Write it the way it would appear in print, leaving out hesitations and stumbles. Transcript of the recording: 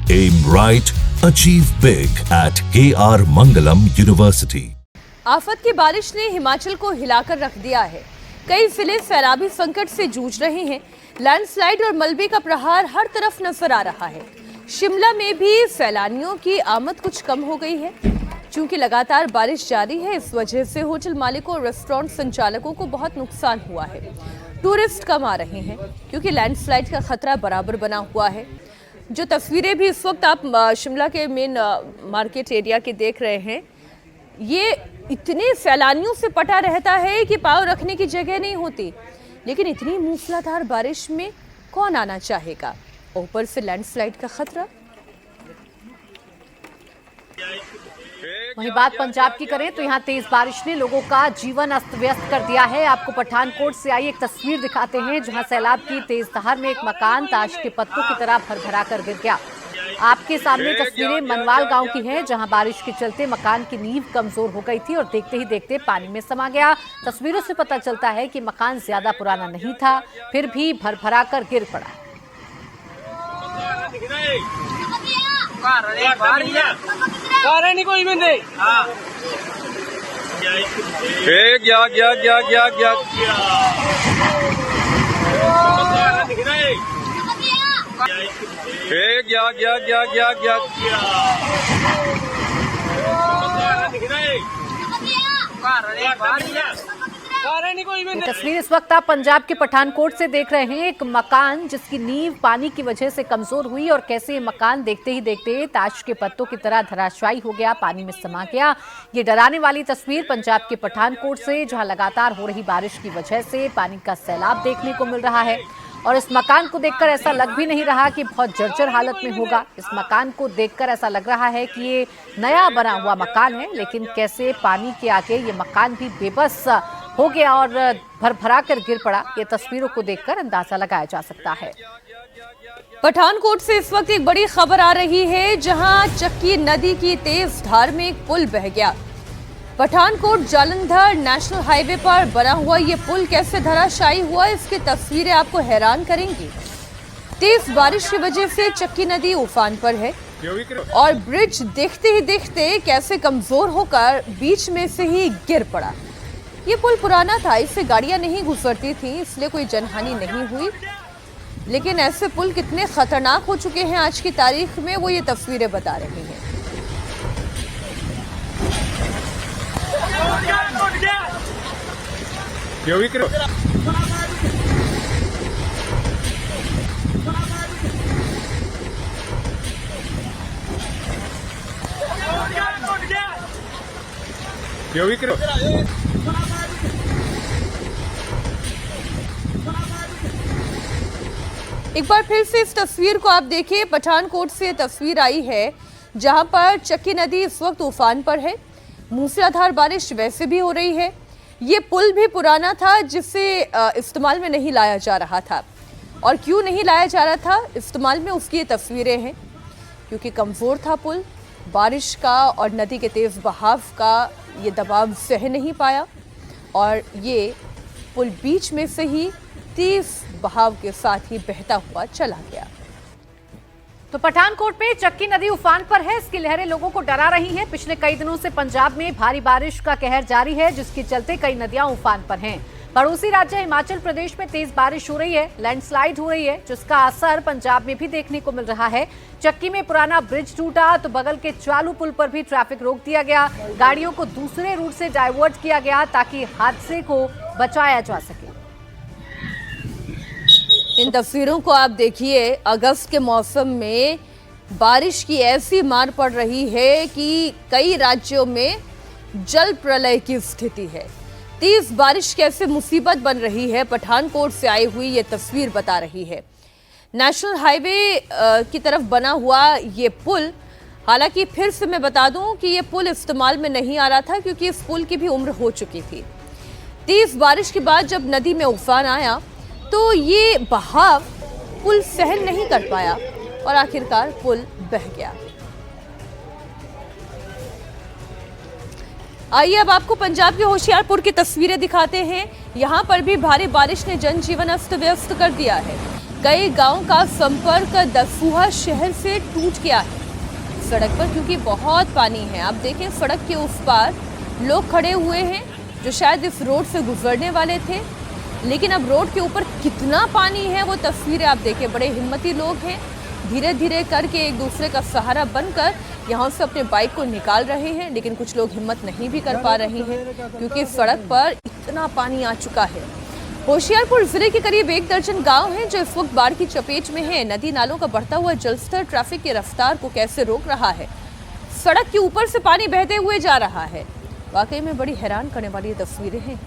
Aim right, achieve big at KR Mangalam University. आफत की बारिश ने हिमाचल को हिलाकर रख दिया है। कई जिले सैलाबी संकट से जूझ रहे हैं। लैंडस्लाइड और मलबे का प्रहार हर तरफ नजर आ रहा है। शिमला में भी सैलानियों की आमद कुछ कम हो गई है। चूंकि लगातार बारिश जारी है, इस वजह से होटल मालिकों और रेस्टोरेंट संचालकों को बहुत नुकसान हुआ है। टूरिस्ट कम आ रहे हैं क्योंकि लैंडस्लाइड का खतरा बराबर बना हुआ है। जो तस्वीरें भी इस वक्त आप शिमला के मेन मार्केट एरिया के देख रहे हैं, ये इतने सैलानियों से पटा रहता है कि पाँव रखने की जगह नहीं होती। लेकिन इतनी मूसलाधार बारिश में कौन आना चाहेगा? ऊपर से लैंडस्लाइड का खतरा। वहीं बात पंजाब की करें तो यहां तेज बारिश ने लोगों का जीवन अस्त व्यस्त कर दिया है। आपको पठानकोट से आई एक तस्वीर दिखाते हैं जहां सैलाब की तेज धार में एक मकान ताश के पत्तों की तरह भरभरा कर गिर गया। आपके सामने तस्वीरें मनवाल गांव की हैं जहां बारिश के चलते मकान की नींव कमजोर हो गई थी और देखते ही देखते पानी में समा गया। तस्वीरों से पता चलता है कि मकान ज्यादा पुराना नहीं था, फिर भी भरभरा कर गिर पड़ा। कोई बंदे गया तस्वीर इस वक्त आप पंजाब के पठानकोट से देख रहे हैं। एक मकान जिसकी नींव पानी की वजह से कमजोर हुई और कैसे ये मकान देखते ही देखते ताश के पत्तों की तरह धराशायी हो गया, पानी में समा गया। ये डराने वाली तस्वीर पंजाब के पठानकोट से, जहां लगातार हो रही बारिश की वजह से पानी का सैलाब देखने को मिल रहा है। और इस मकान को देखकर ऐसा लग भी नहीं रहा कि बहुत जर्जर हालत में होगा। इस मकान को देखकर ऐसा लग रहा है कि ये नया बना हुआ मकान है, लेकिन कैसे पानी के आगे ये मकान भी बेबस हो गया और भरभरा कर गिर पड़ा, ये तस्वीरों को देखकर अंदाजा लगाया जा सकता है। पठानकोट से इस वक्त एक बड़ी खबर आ रही है जहां चक्की नदी की तेज धार में एक पुल बह गया। पठानकोट जालंधर नेशनल हाईवे पर बना हुआ ये पुल कैसे धराशायी हुआ, इसकी तस्वीरें आपको हैरान करेंगी। तेज बारिश की वजह से चक्की नदी उफान पर है और ब्रिज देखते ही देखते कैसे कमजोर होकर बीच में से ही गिर पड़ा। ये पुल पुराना था, इससे गाड़ियां नहीं गुजरती थी, इसलिए कोई जनहानि नहीं हुई। लेकिन ऐसे पुल कितने खतरनाक हो चुके हैं आज की तारीख में, वो ये तस्वीरें बता रही हैं। एक बार फिर से इस तस्वीर को आप देखिए। पठानकोट से तस्वीर आई है जहां पर चक्की नदी इस वक्त उफान पर है। मूसलाधार बारिश वैसे भी हो रही है। ये पुल भी पुराना था जिसे इस्तेमाल में नहीं लाया जा रहा था। और क्यों नहीं लाया जा रहा था इस्तेमाल में, उसकी ये तस्वीरें हैं। क्योंकि कमज़ोर था पुल, बारिश का और नदी के तेज़ बहाव का ये दबाव सह नहीं पाया और ये पुल बीच में से ही तेज बहाव के साथ ही बहता हुआ चला गया। तो पठानकोट में चक्की नदी उफान पर है, इसकी लहरें लोगों को डरा रही हैं। पिछले कई दिनों से पंजाब में भारी बारिश का कहर जारी है, जिसके चलते कई नदियां उफान पर हैं। पड़ोसी राज्य हिमाचल प्रदेश में तेज बारिश हो रही है, लैंडस्लाइड हो रही है, जिसका असर पंजाब में भी देखने को मिल रहा है। चक्की में पुराना ब्रिज टूटा तो बगल के चालू पुल पर भी ट्रैफिक रोक दिया गया। गाड़ियों को दूसरे रूट से डाइवर्ट किया गया ताकि हादसे को बचाया जा सके। इन तस्वीरों को आप देखिए। अगस्त के मौसम में बारिश की ऐसी मार पड़ रही है कि कई राज्यों में जल प्रलय की स्थिति है। तेज बारिश कैसे मुसीबत बन रही है, पठानकोट से आई हुई ये तस्वीर बता रही है। नेशनल हाईवे की तरफ बना हुआ ये पुल, हालांकि फिर से मैं बता दूं कि ये पुल इस्तेमाल में नहीं आ रहा था क्योंकि इस पुल की भी उम्र हो चुकी थी। तेज बारिश के बाद जब नदी में उफान आया तो ये बहाव पुल सहन नहीं कर पाया और आखिरकार पुल बह गया। आइए अब आपको पंजाब के होशियारपुर की तस्वीरें दिखाते हैं। यहाँ पर भी भारी बारिश ने जनजीवन अस्त व्यस्त कर दिया है। कई गांव का संपर्क दफूहा शहर से टूट गया है सड़क पर, क्योंकि बहुत पानी है। आप देखें सड़क के उस पार लोग खड़े हुए हैं जो शायद इस रोड से गुजरने वाले थे, लेकिन अब रोड के ऊपर कितना पानी है वो तस्वीरें आप देखें। बड़े हिम्मती लोग हैं, धीरे धीरे करके एक दूसरे का सहारा बनकर यहाँ से अपने बाइक को निकाल रहे हैं, लेकिन कुछ लोग हिम्मत नहीं भी कर पा रहे हैं क्योंकि सड़क पर इतना पानी आ चुका है। होशियारपुर जिले के करीब 1 दर्जन गांव हैं जो इस वक्त बाढ़ की चपेट में हैं। नदी नालों का बढ़ता हुआ जलस्तर ट्रैफिक की रफ्तार को कैसे रोक रहा है। सड़क के ऊपर से पानी बहते हुए जा रहा है। वाकई में बड़ी हैरान करने वाली ये तस्वीरें हैं।